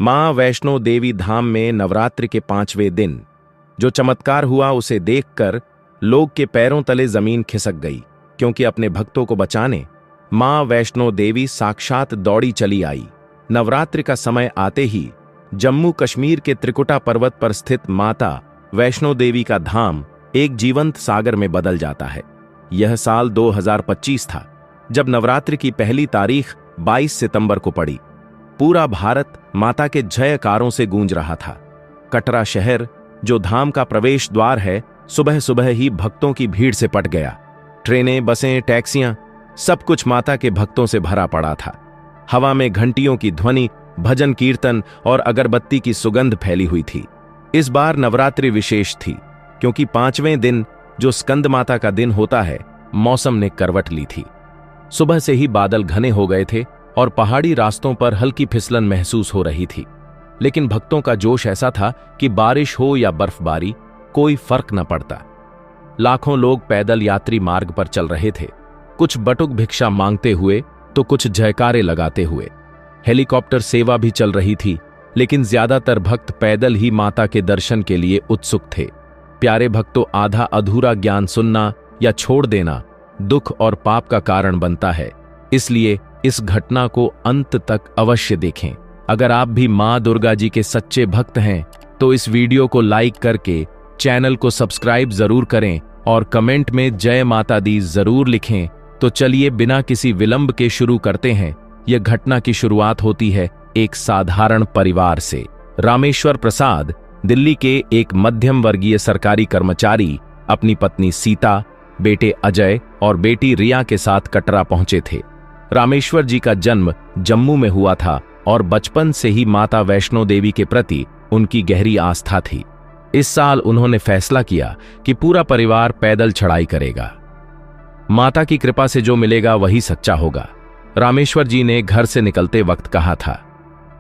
मां वैष्णो देवी धाम में नवरात्रि के 5वें दिन जो चमत्कार हुआ उसे देखकर लोग के पैरों तले जमीन खिसक गई, क्योंकि अपने भक्तों को बचाने मां वैष्णो देवी साक्षात दौड़ी चली आई। नवरात्रि का समय आते ही जम्मू कश्मीर के त्रिकुटा पर्वत पर स्थित माता वैष्णो देवी का धाम एक जीवंत सागर में बदल जाता है। यह साल 2025 था, जब नवरात्रि की पहली तारीख 22 सितंबर को पड़ी। पूरा भारत माता के जयकारों से गूंज रहा था। कटरा शहर, जो धाम का प्रवेश द्वार है, सुबह सुबह ही भक्तों की भीड़ से पट गया। ट्रेनें, बसें, टैक्सियां, सब कुछ माता के भक्तों से भरा पड़ा था। हवा में घंटियों की ध्वनि, भजन कीर्तन और अगरबत्ती की सुगंध फैली हुई थी। इस बार नवरात्रि विशेष थी, क्योंकि 5वें दिन, जो स्कंद माता का दिन होता है, मौसम ने करवट ली थी। सुबह से ही बादल घने हो गए थे और पहाड़ी रास्तों पर हल्की फिसलन महसूस हो रही थी। लेकिन भक्तों का जोश ऐसा था कि बारिश हो या बर्फबारी, कोई फर्क न पड़ता। लाखों लोग पैदल यात्री मार्ग पर चल रहे थे, कुछ बटुक भिक्षा मांगते हुए तो कुछ जयकारे लगाते हुए। हेलीकॉप्टर सेवा भी चल रही थी, लेकिन ज्यादातर भक्त पैदल ही माता के दर्शन के लिए उत्सुक थे। प्यारे भक्तों, आधा अधूरा ज्ञान सुनना या छोड़ देना दुख और पाप का कारण बनता है, इसलिए इस घटना को अंत तक अवश्य देखें। अगर आप भी मां दुर्गा जी के सच्चे भक्त हैं तो इस वीडियो को लाइक करके चैनल को सब्सक्राइब जरूर करें और कमेंट में जय माता दी जरूर लिखें। तो चलिए बिना किसी विलंब के शुरू करते हैं। यह घटना की शुरुआत होती है एक साधारण परिवार से। रामेश्वर प्रसाद दिल्ली के एक मध्यम वर्गीय सरकारी कर्मचारी अपनी पत्नी सीता, बेटे अजय और बेटी रिया के साथ कटरा पहुंचे थे। रामेश्वर जी का जन्म जम्मू में हुआ था और बचपन से ही माता वैष्णो देवी के प्रति उनकी गहरी आस्था थी। इस साल उन्होंने फैसला किया कि पूरा परिवार पैदल चढ़ाई करेगा। माता की कृपा से जो मिलेगा वही सच्चा होगा, रामेश्वर जी ने घर से निकलते वक्त कहा था।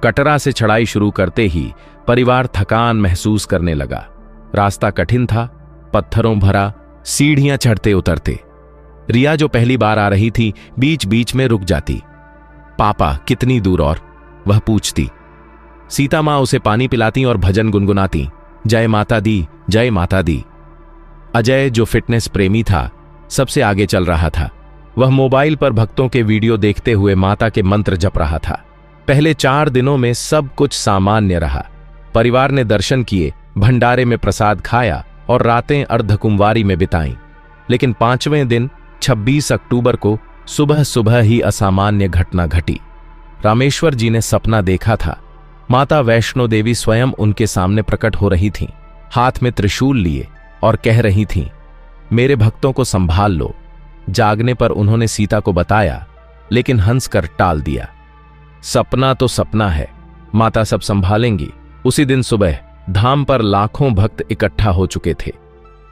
कटरा से चढ़ाई शुरू करते ही परिवार थकान महसूस करने लगा। रास्ता कठिन था, पत्थरों भरा, सीढ़ियां चढ़ते उतरते। रिया, जो पहली बार आ रही थी, बीच बीच में रुक जाती। पापा कितनी दूर और, वह पूछती। सीता मां उसे पानी पिलाती और भजन गुनगुनाती, जय माता दी, जय माता दी। अजय, जो फिटनेस प्रेमी था, सबसे आगे चल रहा था। वह मोबाइल पर भक्तों के वीडियो देखते हुए माता के मंत्र जप रहा था। पहले 4 दिनों में सब कुछ सामान्य रहा। परिवार ने दर्शन किए, भंडारे में प्रसाद खाया और रातें अर्धकुंवारी में बिताईं। लेकिन 5वें दिन 26 अक्टूबर को सुबह सुबह ही असामान्य घटना घटी। रामेश्वर जी ने सपना देखा था। माता वैष्णो देवी स्वयं उनके सामने प्रकट हो रही थीं, हाथ में त्रिशूल लिए, और कह रही थीं, मेरे भक्तों को संभाल लो। जागने पर उन्होंने सीता को बताया, लेकिन हंसकर टाल दिया। सपना तो सपना है, माता सब संभालेंगी। उसी दिन सुबह धाम पर लाखों भक्त इकट्ठा हो चुके थे।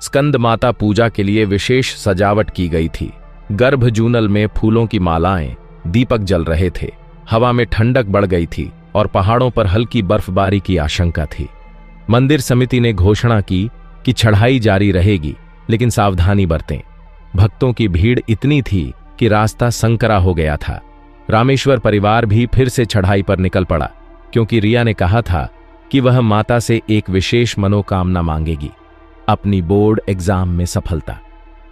स्कंद माता पूजा के लिए विशेष सजावट की गई थी। गर्भजूनल में फूलों की मालाएं, दीपक जल रहे थे। हवा में ठंडक बढ़ गई थी और पहाड़ों पर हल्की बर्फबारी की आशंका थी। मंदिर समिति ने घोषणा की कि चढ़ाई जारी रहेगी, लेकिन सावधानी बरतें। भक्तों की भीड़ इतनी थी कि रास्ता संकरा हो गया था। रामेश्वर परिवार भी फिर से चढ़ाई पर निकल पड़ा, क्योंकि रिया ने कहा था कि वह माता से एक विशेष मनोकामना मांगेगी, अपनी बोर्ड एग्जाम में सफलता।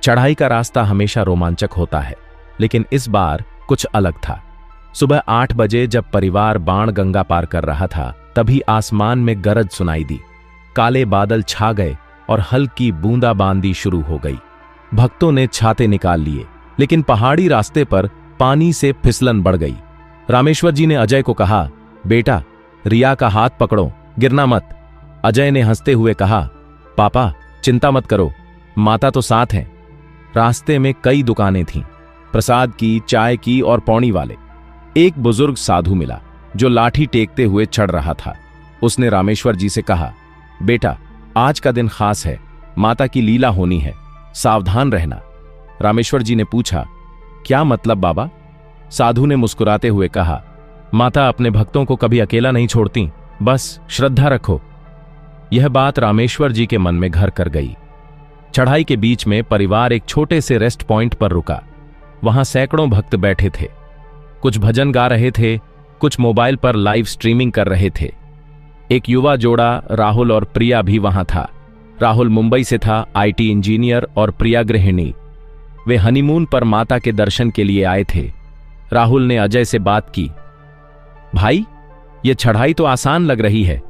चढ़ाई का रास्ता हमेशा रोमांचक होता है, लेकिन इस बार कुछ अलग था। सुबह 8 बजे जब परिवार बाण गंगा पार कर रहा था, तभी आसमान में गरज सुनाई दी। काले बादल छा गए और हल्की बूंदाबांदी शुरू हो गई। भक्तों ने छाते निकाल लिए, लेकिन पहाड़ी रास्ते पर पानी से फिसलन बढ़ गई। रामेश्वर जी ने अजय को कहा, बेटा, रिया का हाथ पकड़ो, गिरना मत। अजय ने हंसते हुए कहा, पापा चिंता मत करो, माता तो साथ हैं। रास्ते में कई दुकानें थीं, प्रसाद की, चाय की और पौनी वाले। एक बुजुर्ग साधु मिला जो लाठी टेकते हुए चढ़ रहा था। उसने रामेश्वर जी से कहा, बेटा, आज का दिन खास है, माता की लीला होनी है, सावधान रहना। रामेश्वर जी ने पूछा, क्या मतलब बाबा? साधु ने मुस्कुराते हुए कहा, माता अपने भक्तों को कभी अकेला नहीं छोड़ती, बस श्रद्धा रखो। यह बात रामेश्वर जी के मन में घर कर गई। चढ़ाई के बीच में परिवार एक छोटे से रेस्ट पॉइंट पर रुका। वहां सैकड़ों भक्त बैठे थे। कुछ भजन गा रहे थे, कुछ मोबाइल पर लाइव स्ट्रीमिंग कर रहे थे। एक युवा जोड़ा राहुल और प्रिया भी वहां था। राहुल मुंबई से था, आईटी इंजीनियर, और प्रिया गृहिणी। वे हनीमून पर माता के दर्शन के लिए आए थे। राहुल ने अजय से बात की। भाई, ये चढ़ाई तो आसान लग रही है,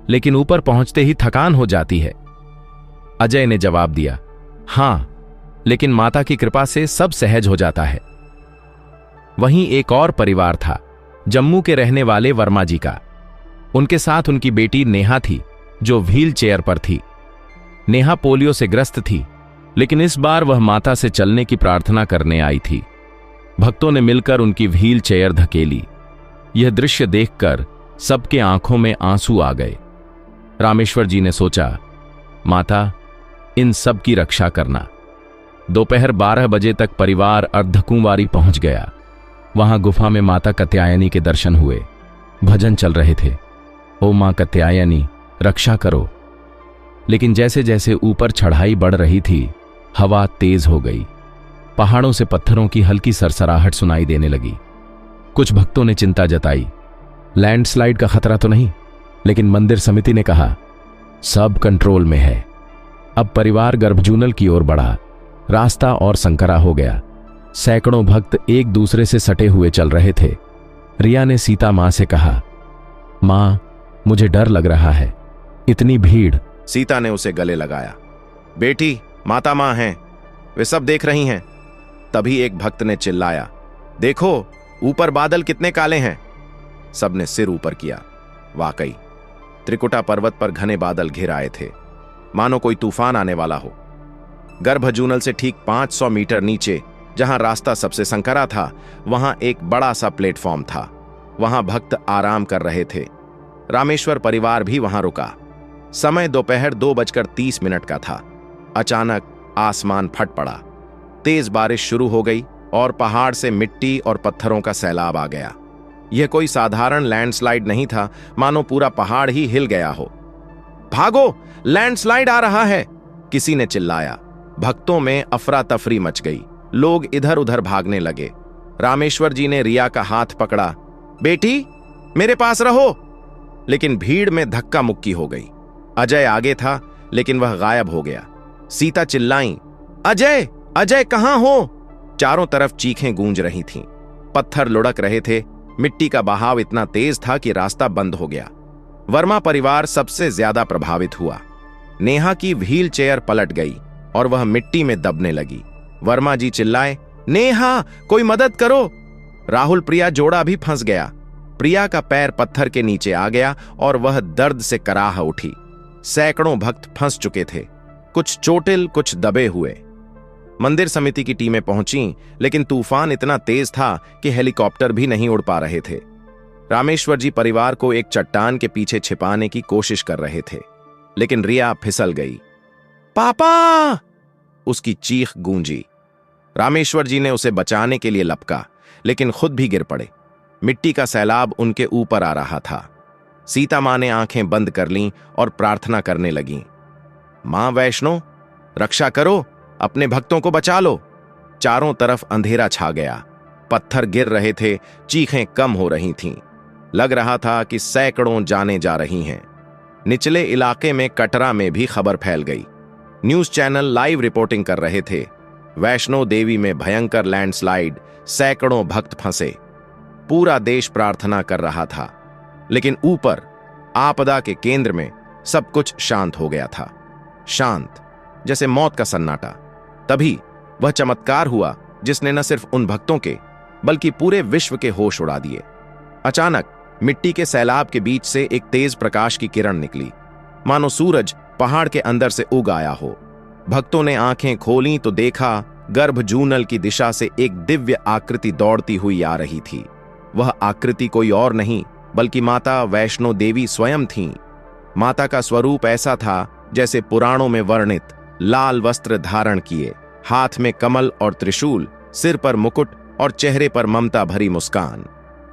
लेकिन ऊपर पहुंचते ही थकान हो जाती है। अजय ने जवाब दिया, हां, लेकिन माता की कृपा से सब सहज हो जाता है। वहीं एक और परिवार था, जम्मू के रहने वाले वर्मा जी का। उनके साथ उनकी बेटी नेहा थी, जो व्हील चेयर पर थी। नेहा पोलियो से ग्रस्त थी, लेकिन इस बार वह माता से चलने की प्रार्थना करने आई थी। भक्तों ने मिलकर उनकी व्हील चेयर धकेली। यह दृश्य देखकर सबके आंखों में आंसू आ गए। रामेश्वर जी ने सोचा, माता, इन सब की रक्षा करना। दोपहर 12 बजे तक परिवार अर्धकुंवारी पहुंच गया। वहां गुफा में माता कात्यायनी के दर्शन हुए। भजन चल रहे थे, ओ मां कात्यायनी, रक्षा करो। लेकिन जैसे जैसे ऊपर चढ़ाई बढ़ रही थी, हवा तेज हो गई। पहाड़ों से पत्थरों की हल्की सरसराहट सुनाई देने लगी। कुछ भक्तों ने चिंता जताई, लैंडस्लाइड का खतरा तो नहीं, लेकिन मंदिर समिति ने कहा, सब कंट्रोल में है। अब परिवार गर्भजूनल की ओर बढ़ा। रास्ता और संकरा हो गया। सैकड़ों भक्त एक दूसरे से सटे हुए चल रहे थे। रिया ने सीता मां से कहा, मां, मुझे डर लग रहा है, इतनी भीड़। सीता ने उसे गले लगाया। बेटी, माता मां हैं, वे सब देख रही हैं। तभी एक भक्त ने चिल्लाया, देखो, ऊपर बादल कितने काले हैं। सबने सिर ऊपर किया। वाकई त्रिकुटा पर्वत पर घने बादल घिर आए थे, मानो कोई तूफान आने वाला हो। गर्भजूनल से ठीक 500 मीटर नीचे, जहां रास्ता सबसे संकरा था, वहां एक बड़ा सा प्लेटफॉर्म था। वहां भक्त आराम कर रहे थे। रामेश्वर परिवार भी वहां रुका। समय दोपहर 2:30 का था। अचानक आसमान फट पड़ा। तेज बारिश शुरू हो गई और पहाड़ से मिट्टी और पत्थरों का सैलाब आ गया। यह कोई साधारण लैंडस्लाइड नहीं था, मानो पूरा पहाड़ ही हिल गया हो। भागो, लैंडस्लाइड आ रहा है, किसी ने चिल्लाया। भक्तों में अफरा तफरी मच गई। लोग इधर उधर भागने लगे। रामेश्वर जी ने रिया का हाथ पकड़ा, बेटी, मेरे पास रहो। लेकिन भीड़ में धक्का मुक्की हो गई। अजय आगे था, लेकिन वह गायब हो गया। सीता चिल्लाई, अजय, अजय कहां हो? चारों तरफ चीखें गूंज रही थीं। पत्थर लुढ़क रहे थे। मिट्टी का बहाव इतना तेज था कि रास्ता बंद हो गया। वर्मा परिवार सबसे ज्यादा प्रभावित हुआ। नेहा की व्हील चेयर पलट गई और वह मिट्टी में दबने लगी। वर्मा जी चिल्लाए, नेहा, कोई मदद करो। राहुल प्रिया जोड़ा भी फंस गया। प्रिया का पैर पत्थर के नीचे आ गया और वह दर्द से कराह उठी। सैकड़ों भक्त फंस चुके थे, कुछ चोटिल, कुछ दबे हुए। मंदिर समिति की टीमें पहुंची, लेकिन तूफान इतना तेज था कि हेलीकॉप्टर भी नहीं उड़ पा रहे थे। रामेश्वर जी परिवार को एक चट्टान के पीछे छिपाने की कोशिश कर रहे थे, लेकिन रिया फिसल गई। पापा! उसकी चीख गूंजी। रामेश्वर जी ने उसे बचाने के लिए लपका, लेकिन खुद भी गिर पड़े। मिट्टी का सैलाब उनके ऊपर आ रहा था। सीता मां ने आंखें बंद कर लीं और प्रार्थना करने लगीं, मां वैष्णो, रक्षा करो, अपने भक्तों को बचा लो। चारों तरफ अंधेरा छा गया। पत्थर गिर रहे थे, चीखें कम हो रही थीं। लग रहा था कि सैकड़ों जानें जा रही हैं। निचले इलाके में, कटरा में भी खबर फैल गई। न्यूज चैनल लाइव रिपोर्टिंग कर रहे थे। वैष्णो देवी में भयंकर लैंडस्लाइड, सैकड़ों भक्त फंसे। पूरा देश प्रार्थना कर रहा था, लेकिन ऊपर आपदा के केंद्र में सब कुछ शांत हो गया था। शांत, जैसे मौत का सन्नाटा। तभी वह चमत्कार हुआ जिसने न सिर्फ उन भक्तों के, बल्कि पूरे विश्व के होश उड़ा दिए। अचानक मिट्टी के सैलाब के बीच से एक तेज प्रकाश की किरण निकली, मानो सूरज पहाड़ के अंदर से उग आया हो। भक्तों ने आंखें खोलीं तो देखा, गर्भजूनल की दिशा से एक दिव्य आकृति दौड़ती हुई आ रही थी। वह आकृति कोई और नहीं, बल्कि माता वैष्णो देवी स्वयं थीं। माता का स्वरूप ऐसा था जैसे पुराणों में वर्णित, लाल वस्त्र धारण किए, हाथ में कमल और त्रिशूल, सिर पर मुकुट और चेहरे पर ममता भरी मुस्कान।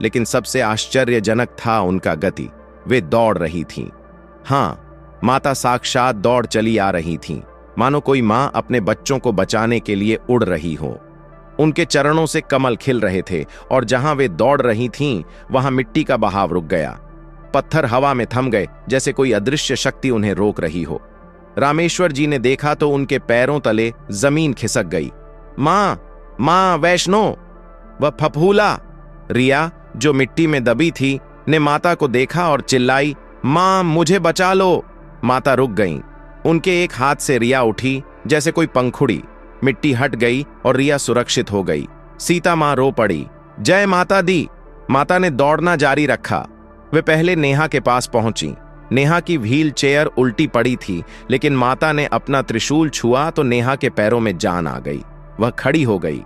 लेकिन सबसे आश्चर्यजनक था उनका गति। वे दौड़ रही थीं। हां, माता साक्षात दौड़ चली आ रही थीं, मानो कोई मां अपने बच्चों को बचाने के लिए उड़ रही हो। उनके चरणों से कमल खिल रहे थे और जहां वे दौड़ रही थीं, वहां मिट्टी का बहाव रुक गया। पत्थर हवा में थम गए, जैसे कोई अदृश्य शक्ति उन्हें रोक रही हो। रामेश्वर जी ने देखा तो उनके पैरों तले जमीन खिसक गई। मां, मां वैष्णो! वह फफूला। रिया, जो मिट्टी में दबी थी, ने माता को देखा और चिल्लाई, मां, मुझे बचा लो। माता रुक गईं। उनके एक हाथ से रिया उठी जैसे कोई पंखुड़ी। मिट्टी हट गई और रिया सुरक्षित हो गई। सीता मां रो पड़ी, जय माता दी। माता ने दौड़ना जारी रखा। वे पहले नेहा के पास पहुंची। नेहा की व्हील चेयर उल्टी पड़ी थी, लेकिन माता ने अपना त्रिशूल छुआ तो नेहा के पैरों में जान आ गई। वह खड़ी हो गई।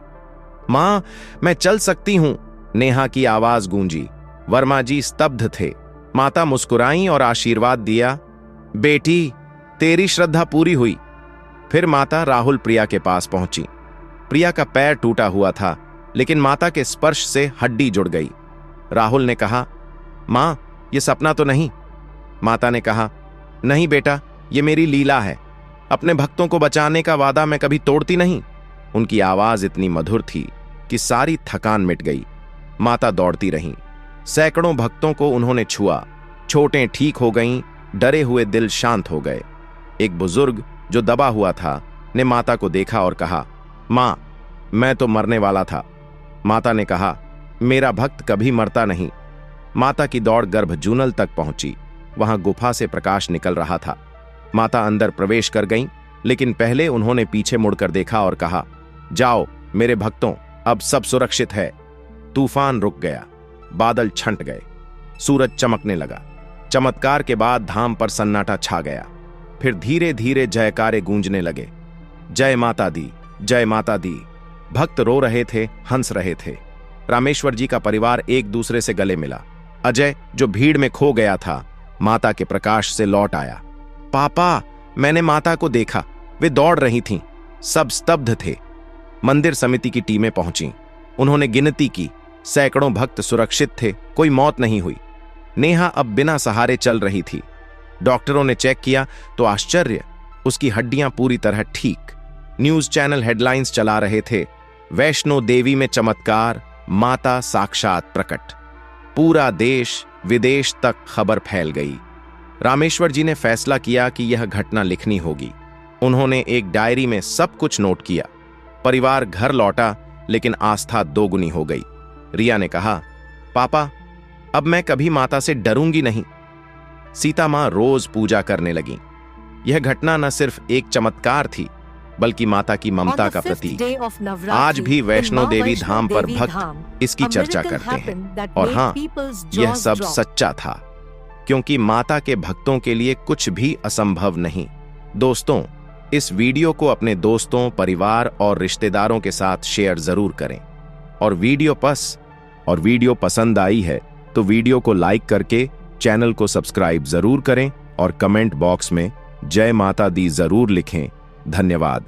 मां, मैं चल सकती हूं, नेहा की आवाज गूंजी। वर्मा जी स्तब्ध थे। माता मुस्कुराईं और आशीर्वाद दिया, बेटी, तेरी श्रद्धा पूरी हुई। फिर माता राहुल प्रिया के पास पहुंची। प्रिया का पैर टूटा हुआ था, लेकिन माता के स्पर्श से हड्डी जुड़ गई। राहुल ने कहा, मां, यह सपना तो नहीं? माता ने कहा, नहीं बेटा, यह मेरी लीला है। अपने भक्तों को बचाने का वादा मैं कभी तोड़ती नहीं। उनकी आवाज इतनी मधुर थी कि सारी थकान मिट गई। माता दौड़ती रहीं। सैकड़ों भक्तों को उन्होंने छुआ। चोटें ठीक हो गईं, डरे हुए दिल शांत हो गए। एक बुजुर्ग जो दबा हुआ था ने माता को देखा और कहा, मां, मैं तो मरने वाला था। माता ने कहा, मेरा भक्त कभी मरता नहीं। माता की दौड़ गर्भजूनल तक पहुंची। वहां गुफा से प्रकाश निकल रहा था। माता अंदर प्रवेश कर गईं, लेकिन पहले उन्होंने पीछे मुड़कर देखा और कहा, जाओ मेरे भक्तों, अब सब सुरक्षित है। तूफान रुक गया। बादल छंट गए। सूरज चमकने लगा। चमत्कार के बाद धाम पर सन्नाटा छा गया। फिर धीरे धीरे जयकारे गूंजने लगे, जय माता दी, जय माता दी। भक्त रो रहे थे, हंस रहे थे। रामेश्वर जी का परिवार एक दूसरे से गले मिला। अजय, जो भीड़ में खो गया था, माता के प्रकाश से लौट आया। पापा, मैंने माता को देखा, वे दौड़ रही थीं। सब स्तब्ध थे। मंदिर समिति की टीमें पहुंची। उन्होंने गिनती की। सैकड़ों भक्त सुरक्षित थे, कोई मौत नहीं हुई। नेहा अब बिना सहारे चल रही थी। डॉक्टरों ने चेक किया तो आश्चर्य, उसकी हड्डियां पूरी तरह ठीक। न्यूज चैनल हेडलाइंस चला रहे थे, वैष्णो देवी में चमत्कार, माता साक्षात प्रकट। पूरा देश विदेश तक खबर फैल गई। रामेश्वर जी ने फैसला किया कि यह घटना लिखनी होगी। उन्होंने एक डायरी में सब कुछ नोट किया। परिवार घर लौटा, लेकिन आस्था दोगुनी हो गई। रिया ने कहा, पापा, अब मैं कभी माता से डरूंगी नहीं। सीता मां रोज पूजा करने लगीं। यह घटना न सिर्फ एक चमत्कार थी, बल्कि माता की ममता का प्रतीक। आज भी वैष्णो देवी धाम पर भक्त इसकी चर्चा करते हैं। और हां, यह सब सच्चा था, क्योंकि माता के भक्तों के लिए कुछ भी असंभव नहीं। दोस्तों, इस वीडियो को अपने दोस्तों, परिवार और रिश्तेदारों के साथ शेयर जरूर करें। और वीडियो पसंद आई है तो वीडियो को लाइक करके चैनल को सब्सक्राइब जरूर करें और कमेंट बॉक्स में जय माता दी जरूर लिखें। धन्यवाद।